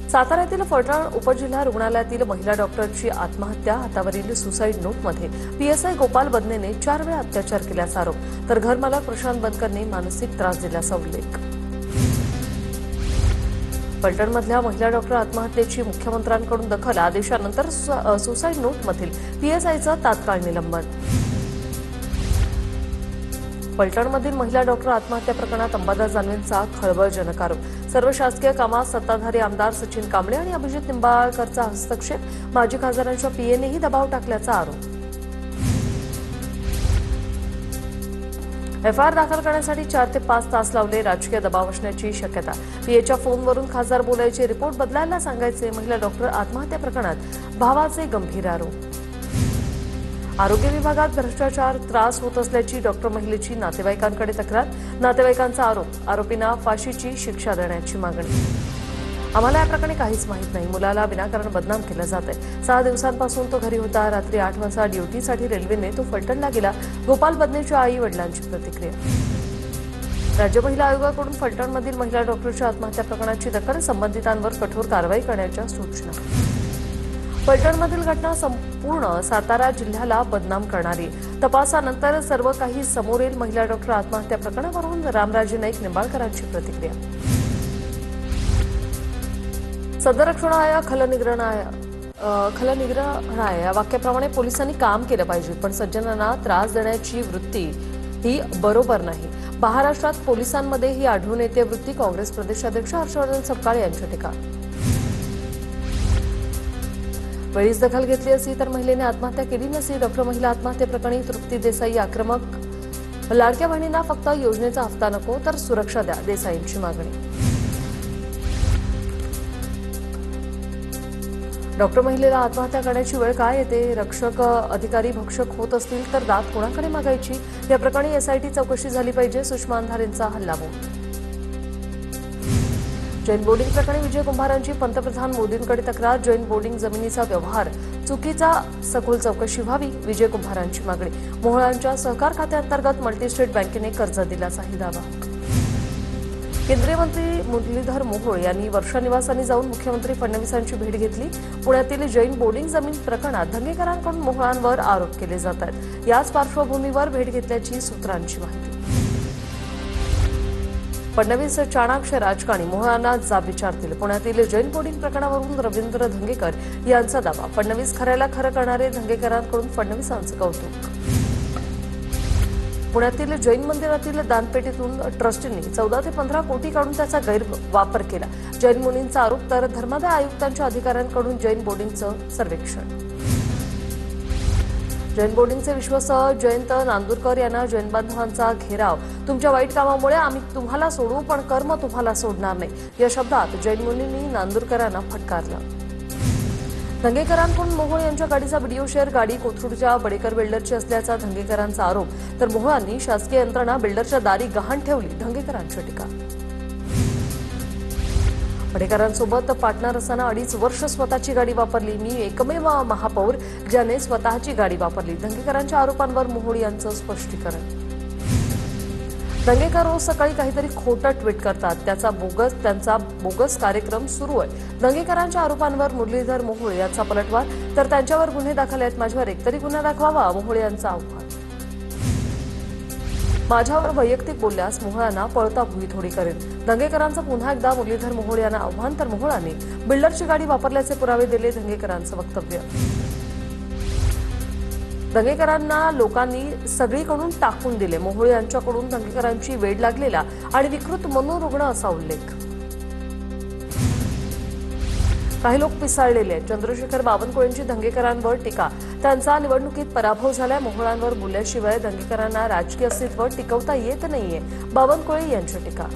साताऱ्यातील फलटण उपजिल्हा रुग्णालयातील महिला डॉक्टरची आत्महत्या, हातावरील सुसाईड नोटमध्ये पीएसआय गोपाल बदनेने 4 वेळा अत्याचार केल्याचा आरोप, तर घरमालक प्रशांत बनकरने मानसिक त्रास दिल्याचा उल्लेख. फलटणमधल्या महिला डॉक्टर आत्महत्येची मुख्यमंत्र्यांकडून दखल, आदेशानंतर सुसाईड नोटमधील पीएसआयचं तात्काळ निलंबन. फलटणमधील महिला डॉक्टर आत्महत्या प्रकरणात अंबादास दानवेंचा खळबळजनक आरोप. सर्व शासकीय कामात सत्ताधारी आमदार सचिन कांबळे आणि अभिजित निंबाळकरचा हस्तक्षेप, माजी खासदारांच्या पीएनेही दबाव टाकल्याचा आरोप. एफआयआर दाखल करण्यासाठी 4 ते 5 तास लावले, राजकीय दबाव असण्याची शक्यता. पीएच्या फोनवरून खासदार बोलायचे, रिपोर्ट बदलायला सांगायचे. महिला डॉक्टर आत्महत्या प्रकरणात भावाचे गंभीर आरोप. आरोग्य विभागात भ्रष्टाचार, त्रास होत असल्याची डॉक्टर महिलेची नातेवाईकांकडे तक्रार. नातेवाईकांचा आरोप, आरोपींना फाशीची शिक्षा देण्याची मागणी. आम्हाला या प्रकरणी काहीच माहीत नाही. मुलाला विनाकारण बदनाम केलं जात आहे. 6 दिवसांपासून तो घरी होता. रात्री 8 वाजता ड्युटीसाठी रेल्वेने तो फलटणला गेला. गोपाल बदनेच्या आई वडिलांची प्रतिक्रिया. राज्य महिला आयोगाकडून फलटणमधील महिला डॉक्टरच्या आत्महत्या प्रकरणाची दखल, संबंधितांवर कठोर कारवाई करण्याच्या सूचना. फलटणमधील घटना संपूर्ण सातारा जिल्ह्याला बदनाम करणारी. तपासानंतर सर्व काही समोर येईल. महिला डॉक्टर आत्महत्या प्रकरणावरून रामराजे नाईक निंबाळकरांची प्रतिक्रिया. सदर रक्षणाय खलनिग्रहणाय या वाक्याप्रमाणे पोलिसांनी काम केलं पाहिजे, पण सज्जनांना त्रास देण्याची वृत्ती ही बरोबर नाही. महाराष्ट्रात पोलिसांमध्ये ही आढळून येते वृत्ती. काँग्रेस प्रदेशाध्यक्ष हर्षवर्धन सपकाळे यांची टीका. वेळीच दखल घेतली असती तर महिलेने आत्महत्या केली नसती. डॉक्टर महिला आत्महत्या प्रकरणी तृप्ती देसाई आक्रमक. लाडक्या बहिणींना फक्त योजनेचा हप्ता नको तर सुरक्षा द्या, देसाईंची मागणी. डॉक्टर महिलेला आत्महत्या करण्याची वेळ काय येते? रक्षक अधिकारी भक्षक होत असतील तर दाद कोणाकडे मागायची? या प्रकरणी एसआयटी चौकशी झाली पाहिजे. सुषमा अंधारेंचा हल्लाबोल. जैन बोर्डिंग प्रकरणी विजय कुंभारांची पंतप्रधान मोदींकडे तक्रार. जैन बोर्डिंग जमिनीचा व्यवहार चुकीचा, सखोल चौकशी व्हावी, विजय कुंभारांची मागणी. मोहोळांच्या सहकार खात्याअंतर्गत मल्टीस्टेट बँकेने कर्ज दिल्याचाही दावा. केंद्रीय मंत्री मुरलीधर मोहोळ यांनी वर्षा निवासांनी जाऊन मुख्यमंत्री फडणवीसांची भेट घेतली. पुण्यातील जैन बोर्डिंग जमीन प्रकरणात धंगेकरांकडून मोहोळांवर आरोप केले जात आहेत. याच पार्श्वभूमीवर भेट घेतल्याची सूत्रांची माहिती. फडणवीस चाणाक्ष राजकारणी, मोहोळांना जाब विचारतील. पुण्यातील जैन बोर्डिंग प्रकरणावरून रवींद्र धंगेकर यांचा दावा. फडणवीस खऱ्याला खरं करणारे धंगेकरांकडून फडणवीसांचं कौतुक. पुण्यातील जैन मंदिरातील दानपेटीतून ट्रस्टींनी 14 ते 15 कोटी काढून त्याचा गैरवापर केला. जैन मुनींचा आरोप. तर धर्मादाय आयुक्तांच्या अधिकाऱ्यांकडून जैन बोर्डिंगचं सर्वेक्षण. जैन बोर्डिंगचे विश्वस्त जयंत नांदुरकर यांना जैन बांधवांचा घेराव. तुमच्या वाईट कामामुळे आम्ही तुम्हाला सोडू, पण कर्म तुम्हाला सोडणार नाही, या शब्दात जैन मुनींनी नांदुरकरांना फटकारलं. धंगेकरांकडून मोहोळ यांच्या गाडीचा व्हिडिओ शेअर. गाडी कोथरूडच्या बडेकर बिल्डरची असल्याचा धंगेकरांचा आरोप. तर मोहोळांनी शासकीय यंत्रणा बिल्डरच्या दारी गहाण ठेवली, धंगेकरांची टीका. बडेकरांसोबत पार्टनर असताना 2.5 वर्ष स्वतःची गाडी वापरली. मी एकमेव महापौर ज्याने स्वतःची गाडी वापरली. धंगेकरांच्या आरोपांवर मोहोळ यांचं स्पष्टीकरण. दंगेकर रोज सकाळी काहीतरी खोटं ट्विट करतात, त्यांचा बोगस कार्यक्रम सुरू आहे. दंगेकरांच्या आरोपांवर मुरलीधर मोहोळ यांचा पलटवार. तर त्यांच्यावर गुन्हे दाखल आहेत. माझ्यावर एकतरी गुन्हा दाखवावा, मोहोळ यांचं आव्हान. माझ्यावर वैयक्तिक बोलल्यास मोहोळांना पळता भुई थोडी करेल. दंगेकरांचं पुन्हा एकदा मुरलीधर मोहोळ यांना आव्हान. तर मोहोळांनी बिल्डरची गाडी वापरल्याचे पुरावे दिले, धंगेकरांचं वक्तव्य. दंगेकरांना लोकांनी सगळीकडून टाकून दिले. मोहोळ यांच्याकडून दंगेकरांची वेड लागलेला आणि विकृत मनोरुग्ण असा उल्लेख. काही लोक पिसाळलेले आहेत. चंद्रशेखर बावनकुळेंची दंगेकरांवर टीका. त्यांचा निवडणुकीत पराभव झाला. मोहोळांवर बोलल्याशिवाय दंगेकरांना राजकीय अस्तित्व टिकवता येत नाहीये, बावनकुळे यांची टीका.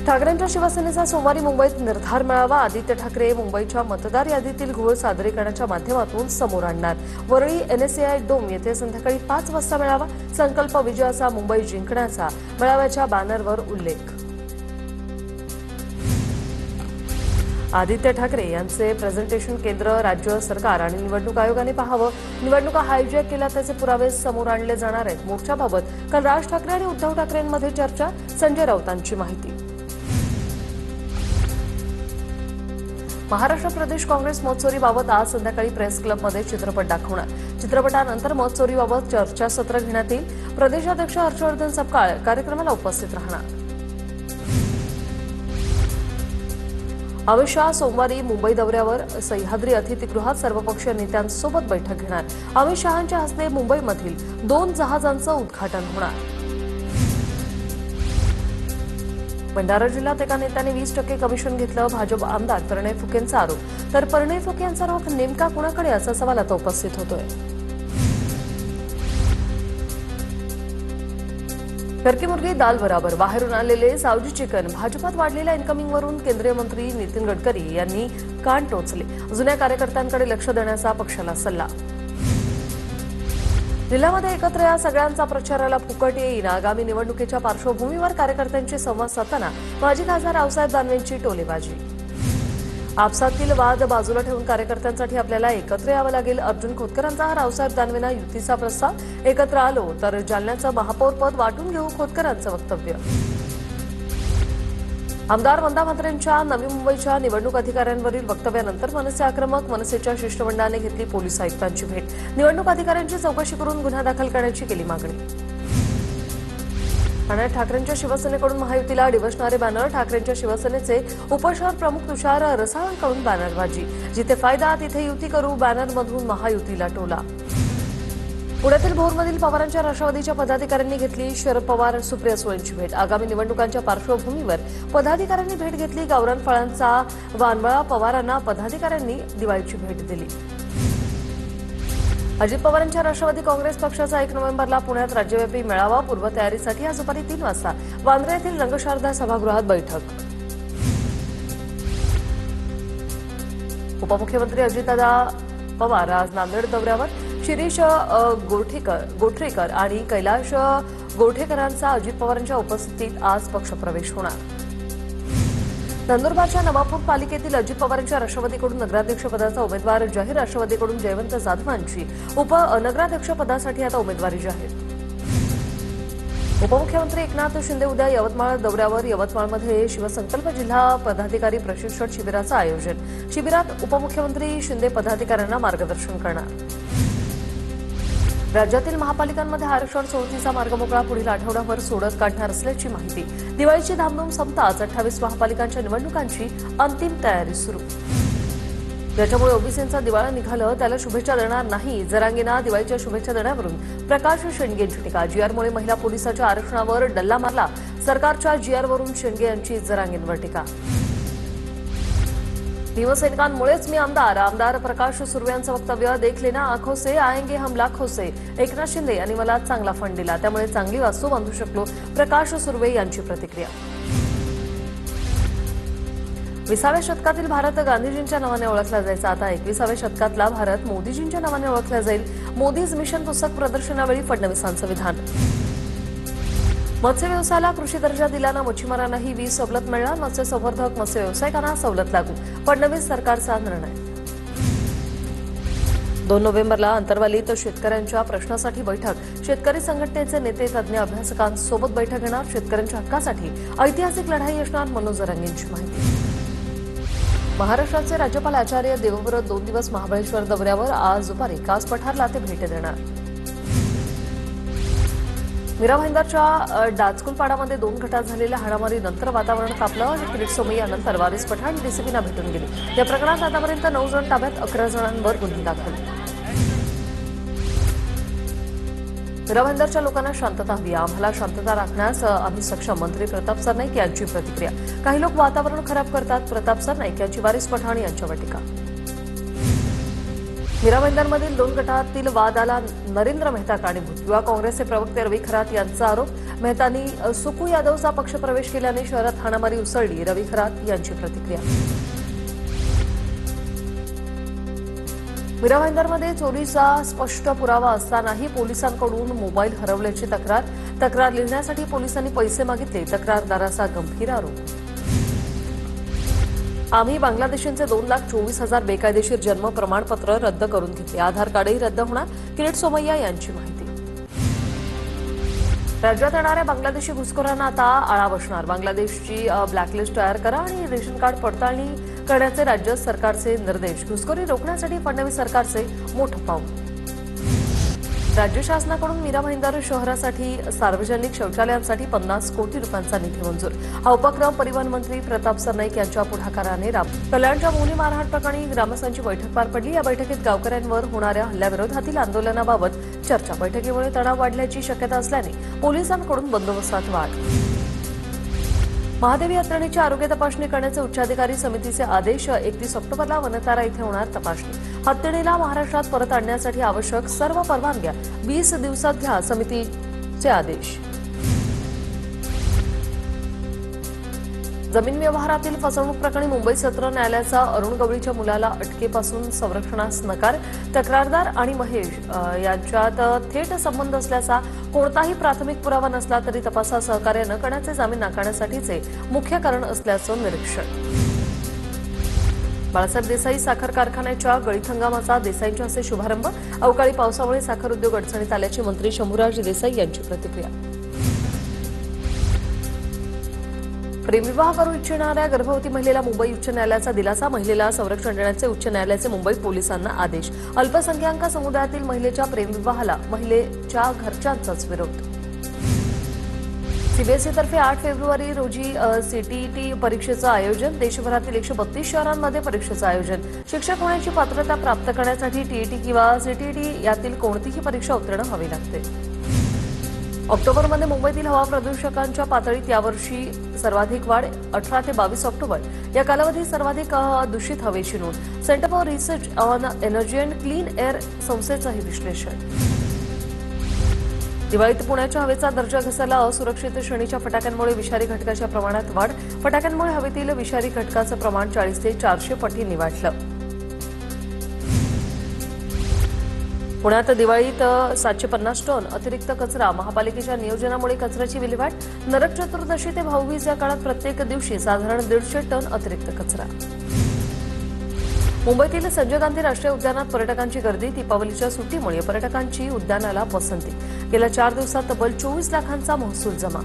ठाकरेंच्या शिवसेनेचा सोमवारी मुंबईत निर्धार मेळावा. आदित्य ठाकरे मुंबईच्या मतदार यादीतील घोळ सादरीकरणाच्या माध्यमातून समोर आणणार. वरळी एनएसएआय डोम येथे संध्याकाळी 5 वाजता मेळावा. संकल्प विजयाचा, मुंबई जिंकण्याचा मेळाव्याच्या बॅनरवर उल्लेख. आदित्य ठाकरे यांचे प्रेझेंटेशन केंद्र राज्य सरकार आणि निवडणूक आयोगाने पाहावं. निवडणुका हायजॅक केल्या त्याचे पुरावे समोर आणले जाणार आहेत. मोर्चाबाबत काल राज ठाकरे आणि उद्धव ठाकरेंमध्ये चर्चा. संजय राऊतांची माहिती. महाराष्ट्र प्रदेश काँग्रेस मतचोरीबाबत आज संध्याकाळी प्रेस क्लबमध्ये चित्रपट दाखवणार. चित्रपटानंतर मतचोरीबाबत चर्चासत्र घेण्यात येईल. प्रदेशाध्यक्ष हर्षवर्धन सपकाळ कार्यक्रमाला उपस्थित राहणार. अमित शहा सोमवारी मुंबई दौऱ्यावर सह्याद्री अतिथीगृहात सर्वपक्षीय नेत्यांसोबत बैठक घेणार. अमित शहांच्या हस्ते मुंबईमधील 2 जहाजांचं उद्घाटन होणार. भंडारा जिल्ह्यात एका नेत्याने 20% कमिशन घेतलं. भाजप आमदार प्रणय फुकेंचा आरोप. तर प्रणय फुकेंचा रोख नेमका कुणाकडे असा सवाल आता उपस्थित होतोय. घरकी मुर्गी दाल बराबर. बाहेरून आलेले सावजी चिकन. भाजपात वाढलेल्या इन्कमिंगवरून केंद्रीय मंत्री नितीन गडकरी यांनी कान टोचले. जुन्या कार्यकर्त्यांकडे लक्ष देण्याचा पक्षाला सल्ला. जिल्ह्यामध्ये एकत्र या सगळ्यांचा प्रचाराला फुकट येईल. आगामी निवडणुकीच्या पार्श्वभूमीवर कार्यकर्त्यांशी संवाद साधताना माजी खासदार रावसाहेब दानवेंची टोलेबाजी. आपसातील वाद बाजूला ठेवून कार्यकर्त्यांसाठी आपल्याला एकत्र यावं लागेल. अर्जुन खोतकरांचा हा रावसाहेब दानवेंना युतीचा प्रस्ताव. एकत्र आलो तर जालन्याचं महापौरपद वाटून घेऊ, खोतकरांचं वक्तव्य. आमदार वंदा म्हात्रेंच्या नवी मुंबईच्या निवडणूक अधिकाऱ्यांवरील वक्तव्यानंतर मनसे आक्रमक. मनसेच्या शिष्टमंडळाने घेतली पोलीस आयुक्तांची भेट. निवडणूक अधिकाऱ्यांची चौकशी करून गुन्हा दाखल करण्याची केली मागणी. ठाण्यात ठाकरेंच्या शिवसेनेकडून महायुतीला डिवचणारे बॅनर. ठाकरेंच्या शिवसेनेचे उपशहर प्रमुख तुषार रसाळांकडून बॅनरबाजी. जिथे फायदा तिथे युती करू, बॅनरमधून महायुतीला टोला. पुण्यातील भोरमधील पवारांच्या राष्ट्रवादीच्या पदाधिकाऱ्यांनी घेतली शरद पवार सुप्रिया सुळेंची भेट. आगामी निवडणुकांच्या पार्श्वभूमीवर पदाधिकाऱ्यांनी भेट घेतली. गावरान फळांचा वानवळा पवारांना पदाधिकाऱ्यांनी दिवाळीची भेट दिली. अजित पवारांच्या राष्ट्रवादी काँग्रेस पक्षाचा 1 नोव्हेंबरला पुण्यात राज्यव्यापी मेळावा. पूर्वतयारीसाठी आज दुपारी 3 वाजता वांद्रे येथील रंगशारदा सभागृहात बैठक. उपमुख्यमंत्री अजितदादा पवार आज नांदेड दौऱ्यावर. शिरीष गोठरेकर आणि कैलाश गोठेकरांचा अजित पवारांच्या उपस्थितीत आज पक्षप्रवेश होणार. नंदुरबारच्या नवापूर पालिकेतील अजित पवारांच्या राष्ट्रवादीकडून नगराध्यक्षपदाचा उमेदवार जाहीर. राष्ट्रवादीकडून जयवंत जाधवांची उपनगराध्यक्षपदासाठी आता उमेदवारी जाहीर. उपमुख्यमंत्री एकनाथ शिंदे उद्या यवतमाळ दौऱ्यावर. यवतमाळमध्ये शिवसंकल्प जिल्हा पदाधिकारी प्रशिक्षण शिबिराचं आयोजन. शिबिरात उपमुख्यमंत्री शिंदे पदाधिकाऱ्यांना मार्गदर्शन करणार. राज्यातील महापालिकांमध्ये आरक्षण सोडतीचा मार्ग मोकळा. पुढील आठवड्याभर सोडत काढणार असल्याची माहिती. दिवाळीची धामधूम संपताच 28 महापालिकांच्या निवडणुकांची अंतिम तयारी सुरू. ज्याच्यामुळे ओबीसींचा दिवाळा निघालं त्याला शुभेच्छा देणार नाही. जरांगेंना दिवाळीच्या शुभेच्छा देण्यावरून प्रकाश शेंडगेंची टीका. जीआरमुळे महिला पोलिसाच्या आरक्षणावर डल्ला मारला. सरकारच्या जीआरवरून शेंडगे यांची जरांगेंवर टीका. भीमसैनिकांमुळेच मी आमदार प्रकाश सुर्वे यांचं वक्तव्य. देख लेना आंखों से आएंगे हम लाखों से. एकनाथ शिंदे यांनी मला चांगला फंड दिला त्यामुळे चांगली वास्तू बांधू शकलो. प्रकाश सुर्वे यांची प्रतिक्रिया. 20व्या शतकातील भारत गांधीजींच्या नावाने ओळखला जायचा. आता 21व्या शतकातला भारत मोदीजींच्या नावाने ओळखला जाईल. मोदीज मिशन पुस्तक प्रदर्शनावेळी फडणवीसांचं विधान. मत्स्य व्यवसायाला कृषी दर्जा दिल्यानं मच्छीमारांनाही 20 सवलत मिळणार. मत्स्य संवर्धक मत्स्य व्यावसायिकांना सवलत लागू. फडणवीस सरकारचा निर्णय. 2 नोव्हेंबरला अंतरवालीत शेतकऱ्यांच्या प्रश्नासाठी बैठक. शेतकरी संघटनेचे नेते तज्ज्ञ अभ्यासकांसोबत बैठक घेणार. शेतकऱ्यांच्या हक्कासाठी ऐतिहासिक लढाई असणार. मनोज जरांगेंची माहिती. महाराष्ट्राचे राज्यपाल आचार्य देवव्रत 2 दिवस महाबळेश्वर दौऱ्यावर. आज दुपारी कास पठारला ते भेट देणार. मीरा भाईंदरच्या डाचकुलपाडामध्ये 2 गटात झालेल्या हाणामारीनंतर वातावरण तापलं. किरीट सोमय्या यानंतर वारिस पठाण डीसीपीना भेटून गेले. या प्रकरणात आतापर्यंत 9 जण ताब्यात. 11 जणांवर गुन्हे दाखल. मीरा भाईंदरच्या लोकांना शांतता हवी. आम्हाला शांतता राखण्यास आम्ही सक्षम. मंत्री प्रताप सरनाईक यांची प्रतिक्रिया. काही लोक वातावरण खराब करतात. प्रताप सरनाईक यांची वारिस पठाण यांच्यावर टीका. मीरा भाईंदरमधील 2 गटातील वादाला नरेंद्र मेहता कारणीभूत. युवा काँग्रेसचे प्रवक्ते रवी खरात यांचा आरोप. मेहतांनी सुकू यादवचा पक्षप्रवेश केल्याने शहरात हाणामारी उसळली. रवी खरात यांची प्रतिक्रिया. मीरा भाईंदरमध्ये चोरीचा स्पष्ट पुरावा असतानाही पोलिसांकडून मोबाईल हरवल्याची तक्रार लिहिण्यासाठी पोलिसांनी पैसे मागितले. तक्रारदाराचा गंभीर आरोप. आम्ही बांगलादेशींचे 2,24,000 बेकायदेशीर जन्म प्रमाणपत्र रद्द करून घेतले. आधार कार्डही रद्द होणार. किरीट सोमय्या यांची माहिती. राज्यात येणाऱ्या बांगलादेशी घुसखोरांना आता आळा बसणार. बांगलादेशची ब्लॅकलिस्ट तयार करा आणि रेशन कार्ड पडताळणी करण्याचे राज्य सरकारचे निर्देश. घुसखोरी रोखण्यासाठी फडणवीस सरकारचे मोठं पाऊल. राज्य शासनाकडून मीरा भाईंदर शहरासाठी सार्वजनिक शौचालयांसाठी 50 कोटी रुपयांचा निधी मंजूर. हा उपक्रम परिवहन मंत्री प्रताप सरनाईक यांच्या पुढाकाराने कल्याणच्या मुली मारहाण प्रकरणी ग्रामस्थांची बैठक पार पडली. या बैठकीत गावकऱ्यांवर होणाऱ्या हल्ल्याविरोधातील आंदोलनाबाबत चर्चा. बैठकीमुळे तणाव वाढल्याची शक्यता असल्याने पोलिसांकडून बंदोबस्तात वाढ. महादेवी यात्रेची आरोग्य तपासणी करण्याचे उच्चाधिकारी समितीचे आदेश. 31 ऑक्टोबरला वनतारा इथे होणार तपासणी. हत्तीणीला महाराष्ट्रात परत आणण्यासाठी आवश्यक सर्व परवानग्या 20 दिवसात घ्या, समितीचे आदेश. जमीन व्यवहारातील फसवणूक प्रकरणी मुंबई सत्र न्यायालयाचा अरुण गवळीच्या मुलाला अटकेपासून संरक्षणास नकार. तक्रारदार आणि महेश यांच्यात थेट संबंध असल्याचा कोणताही प्राथमिक पुरावा नसला तरी तपासात सहकार्य न करण्याचे जामीन नाकारण्यासाठीचे मुख्य कारण असल्याचं निरीक्षण. बाळासाहेब देसाई साखर कारखान्याच्या गळीत हंगामाचा देसाईंच्या हस्ते शुभारंभ. अवकाळी पावसामुळे साखर उद्योग अडचणीत आल्याची मंत्री शंभूराज देसाई यांची प्रतिक्रिया. प्रेमविवाह करू इच्छिणाऱ्या गर्भवती महिलेला मुंबई उच्च न्यायालयाचा दिलासा. महिलेला संरक्षण देण्याचे उच्च न्यायालयाचे मुंबई पोलिसांना आदेश. अल्पसंख्याक समुदायातील महिलेच्या प्रेमविवाहाला महिलेच्या घरच्यांचाच विरोध. सीबीएसईतर्फे 8 फेब्रुवारी रोजी सीटीईटी परीक्षेचं आयोजन. देशभरातील 132 शहरांमध्ये परीक्षेचं आयोजन. शिक्षक होण्याची पात्रता प्राप्त करण्यासाठी टीईटी किंवा सीटीईटी यातील कोणतीही परीक्षा उत्तीर्ण व्हावी लागते. ऑक्टोबरमध्ये मुंबईतील हवा प्रदूषकांच्या पातळीत यावर्षी सर्वाधिक वाढ. 18 ते 22 ऑक्टोबर या कालावधीत सर्वाधिक दूषित हवेची नोंद. Centre for research on energy and clean air संस्थेचंही विश्लेषण. दिवाळीत पुण्याच्या हवेचा दर्जा घसरला. असुरक्षित श्रेणीच्या फटाक्यांमुळे विषारी घटकाच्या प्रमाणात वाढ. फटाक्यांमुळे हवेतील विषारी घटकाचं प्रमाण 40 ते 400 पटींनी वाढलं. पुण्यात दिवाळीत 750 टन अतिरिक्त कचरा. महापालिकेच्या नियोजनामुळे कचऱ्याची विल्हेवाट. नरक चतुर्दशी ते भाऊबीज या काळात प्रत्येक दिवशी साधारण 150 टन अतिरिक्त कचरा. मुंबईतील संजय गांधी राष्ट्रीय उद्यानात पर्यटकांची गर्दी. दीपावलीच्या सुट्टीमुळे पर्यटकांची उद्यानाला पसंती. गेल्या 4 दिवसात तब्बल 24 लाखांचा महसूल जमा.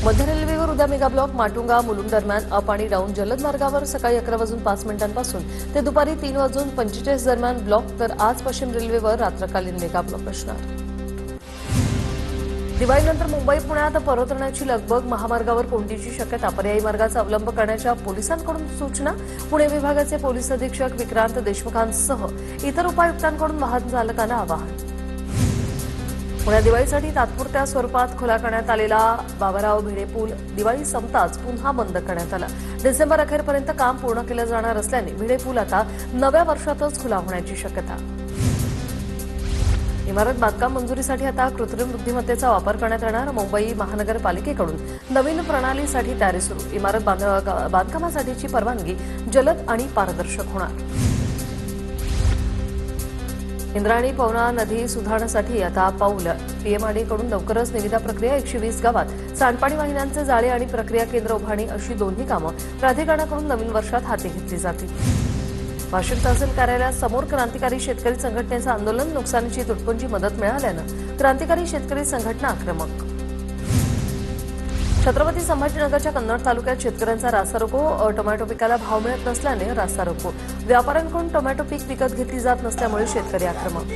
मध्य रेल्वेवर उद्या मेगा ब्लॉक. माटुंगा मुलुंड दरम्यान अप आणि डाऊन जलद मार्गावर सकाळी 11:05 ते दुपारी 3:45 दरम्यान ब्लॉक. तर आज पश्चिम रेल्वेवर रात्रकालीन मेगा ब्लॉक असणार. दिवाळीनंतर मुंबई पुण्यात परतण्याची लगबग. महामार्गावर कोंडीची शक्यता. पर्यायी मार्गाचा अवलंब करण्याच्या पोलिसांकडून सूचना. पुणे विभागाचे पोलीस अधीक्षक विक्रांत देशमुखांसह इतर उपायुक्तांकडून वाहन चालकांना आवाहन. पुण्यात दिवाळीसाठी तात्पुरत्या स्वरूपात खुला करण्यात आलेला बाबाराव भिडे पूल दिवाळी संपताच पुन्हा बंद करण्यात आला. डिसेंबर अखेरपर्यंत काम पूर्ण केलं जाणार असल्याने भिडे पूल आता नव्या वर्षातच खुला होण्याची शक्यता. इमारत बांधकाम मंजुरीसाठी आता कृत्रिम बुद्धिमत्तेचा वापर करण्यात येणार. मुंबई महानगरपालिकेकडून नवीन प्रणालीसाठी तयारी सुरू. इमारत बांधकामासाठीची परवानगी जलद आणि पारदर्शक होणार. इंद्रायणी पवना नदी सुधारण्यासाठी आता पाऊल. पीएमआरडीकडून लवकरच निविदा प्रक्रिया. 120 गावात सांडपाणी वाहिन्यांचे जाळे आणि प्रक्रिया केंद्र उभारणी अशी दोन्ही कामं प्राधिकरणाकडून नवीन वर्षात हाती घेतली जातील. वाशिम तहसील कार्यालयासमोर क्रांतिकारी शेतकरी संघटनेचं आंदोलन. नुकसानीची तुटपुंजी मदत मिळाल्यानं क्रांतिकारी शेतकरी संघटना आक्रमक. छत्रपती संभाजीनगरच्या कन्नड तालुक्यात शेतकऱ्यांचा रास्ता रोको. टोमॅटो पिकाला भाव मिळत नसल्याने रास्ता रोको. व्यापाऱ्यांकडून टोमॅटो पीक विकत घेतली जात नसल्यामुळे शेतकरी आक्रमक.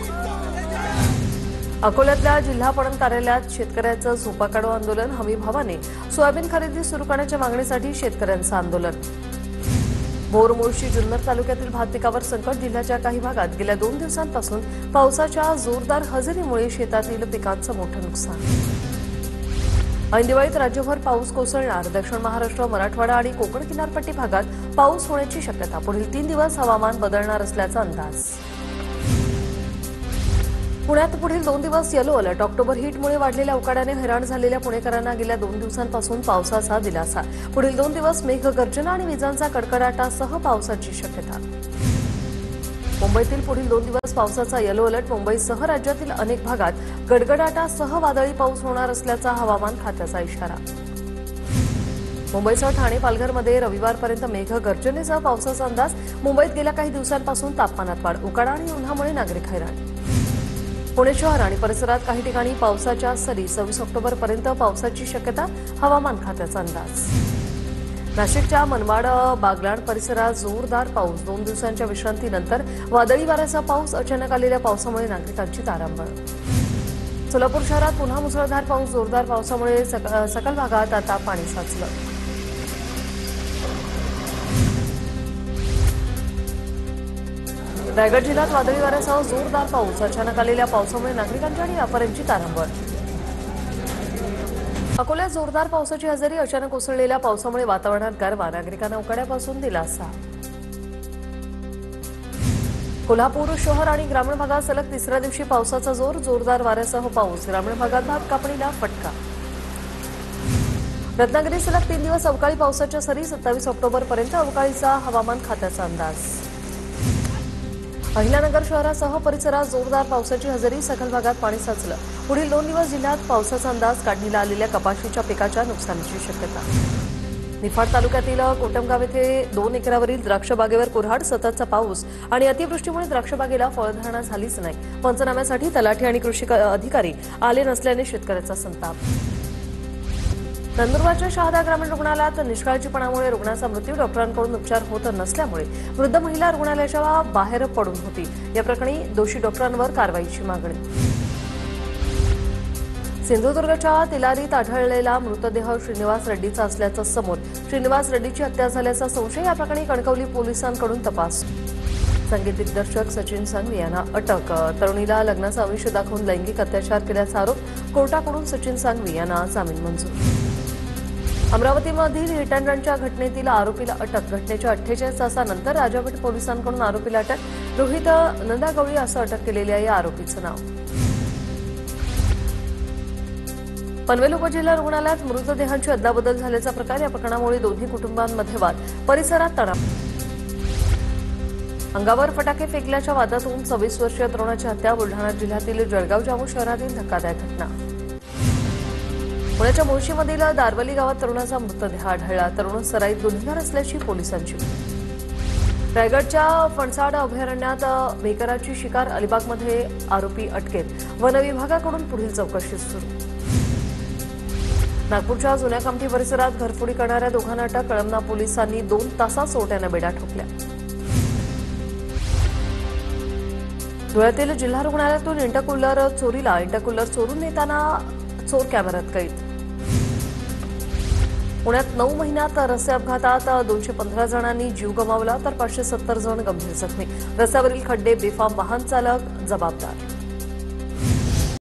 अकोल्यातल्या जिल्हा पणन कार्यालयात शेतकऱ्यांचं झोपाकाढो आंदोलन. हमी भावाने सोयाबीन खरेदी सुरू करण्याच्या मागणीसाठी शेतकऱ्यांचं आंदोलन. बोर मुळशी जुन्नर तालुक्यातील भात पिकावर संकट. जिल्ह्याच्या काही भागात गेल्या 2 दिवसांपासून पावसाच्या जोरदार हजेरीमुळे शेतातील पिकांचं मोठं नुकसान. ऐन दिवाळीत राज्यभर पाऊस कोसळणार. दक्षिण महाराष्ट्र, मराठवाडा आणि कोकण किनारपट्टी भागात पाऊस होण्याची शक्यता. पुढील 3 दिवस हवामान बदलणार असल्याचा अंदाज. पुण्यात पुढील 2 दिवस येलो अलर्ट. ऑक्टोबर हीटमुळे वाढलेल्या उकाड्याने हैराण झालेल्या पुणेकरांना गेल्या 2 दिवसांपासून पावसाचा दिलासा. पुढील 2 दिवस मेघगर्जना आणि विजांचा कडकडाटासह पावसाची शक्यता. मुंबईतील पुढील 2 दिवस पावसाचा येलो अलर्ट. मुंबईसह राज्यातील अनेक भागात गडगडाटासह वादळी पाऊस होणार असल्याचा हवामान खात्याचा इशारा. मुंबईसह ठाणे पालघरमध्ये रविवारपर्यंत मेघगर्जनेसह पावसाचा अंदाज. मुंबईत गेल्या काही दिवसांपासून तापमानात वाढ. उकाडा आणि उन्हामुळे नागरिक हैराण. पुणे शहर आणि परिसरात काही ठिकाणी पावसाच्या सरी. 26 ऑक्टोबरपर्यंत पावसाची शक्यता. हवामान खात्याचा अंदाज. नाशिकच्या मनमाड बागलाण परिसरात जोरदार पाऊस. 2 दिवसांच्या विश्रांतीनंतर वादळी वाऱ्याचा पाऊस. अचानक आलेल्या पावसामुळे नागरिकांची तारांबळ. सोलापूर शहरात पुन्हा मुसळधार पाऊस. जोरदार पावसामुळे सखल भागात आता पाणी साचलं. रायगड जिल्ह्यात वादळी वाऱ्यासह जोरदार पाऊस. अचानक आलेल्या पावसामुळे नागरिकांची आणि व्यापाऱ्यांची तारांबळ. अकोल्यात जोरदार पावसाची हजेरी. अचानक उसळलेल्या पावसामुळे वातावरणात गारवा. नागरिकांना उकाड्यापासून दिलासा. कोल्हापूर शहर आणि ग्रामीण भागात सलग तिसऱ्या दिवशी पावसाचा जोर. जोरदार वाऱ्यासह पाऊस. ग्रामीण भागात भात कापणीला फटका. रत्नागिरीत सलग 3 दिवस अवकाळी पावसाच्या सरी. 27 ऑक्टोबरपर्यंत अवकाळीचा. हवामान खात्याचा अंदाज. अहिल्यानगर शहरासह परिसरात जोरदार पावसाची हजेरी. सखल भागात पाणी साचलं. पुढील 2 दिवस जिल्ह्यात पावसाचा अंदाज. काढणीला आलेल्या कपाशीच्या पिकाच्या नुकसानीची शक्यता. निफाड तालुक्यातील कोटमगाव येथे 2 एकरावरील द्राक्षबागेवर कुऱ्हाड. सततचा पाऊस आणि अतिवृष्टीमुळे द्राक्षबागेला फळधारणा झालीच नाही. पंचनाम्यासाठी तलाठी आणि कृषी अधिकारी आले नसल्याने शेतकऱ्याचा संताप. नंदुरबारच्या शहादा ग्रामीण रुग्णालयात निष्काळजीपणामुळे रुग्णाचा मृत्यू. डॉक्टरांकडून उपचार होत नसल्यामुळे वृद्ध महिला रुग्णालयाच्या बाहेर पडून होती. या प्रकरणी दोषी डॉक्टरांवर कारवाईची मागणी. सिंधुदुर्गच्या तिलारीत आढळलेला मृतदेह श्रीनिवास रेड्डीचा असल्याचं समोर. श्रीनिवास रेड्डीची हत्या झाल्याचा संशय. या प्रकरणी कणकवली पोलिसांकडून तपास. संगीत दिग्दर्शक सचिन सांगवी यांना अटक. तरुणीला लग्नाचं आमिष दाखवून लैंगिक अत्याचार केल्याचा आरोप. कोर्टाकडून सचिन सांगवी यांना जामीन मंजूर. अमरावतीमधील हिट अँड रनच्या घटनेतील आरोपीला अटक. घटनेच्या 48 तासानंतर राजापेठ पोलिसांकडून आरोपीला अटक. रोहित नंदागवळी असं अटक केलेल्या या आरोपीचं नाव. पनवेल उपजिल्हा रुग्णालयात मृतदेहांची अदलाबदल झाल्याचा प्रकार. या प्रकरणामुळे दोन्ही कुटुंबांमध्ये वाद. परिसरात तणाव. अंगावर फटाके फेकल्याच्या वादातून 26 वर्षीय तरुणाची हत्या. बुलढाणा जिल्ह्यातील जळगाव जामू शहरातील धक्कादायक घटना. पुण्याच्या मुळशीमधील दारवली गावात तरुणाचा मृतदेह आढळला. तरुण सराईत गुन्हेगार असल्याची पोलिसांची. रायगडच्या फणसाड अभयारण्यात मेकराची शिकार. अलिबागमध्ये आरोपी अटकेत. वन विभागाकडून पुढील चौकशी सुरू. नागपूरच्या जुन्या कामठी परिसरात घरफोडी करणाऱ्या दोघांना अटक. कळमना पोलिसांनी 2 तासात चोरट्यांना बेड्या ठोकल्या. धुळ्यातील जिल्हा रुग्णालयातून इंटरकूलर चोरीला. इंटरकूलर चोरून नेताना चोर कॅमेऱ्यात कैद. पुण्यात 9 महिन्यात रस्ते अपघातात 215 जणांनी जीव गमावला तर 570 जण गंभीर जखमी. रस्त्यावरील खड्डे. बेफाम वाहन चालक जबाबदार.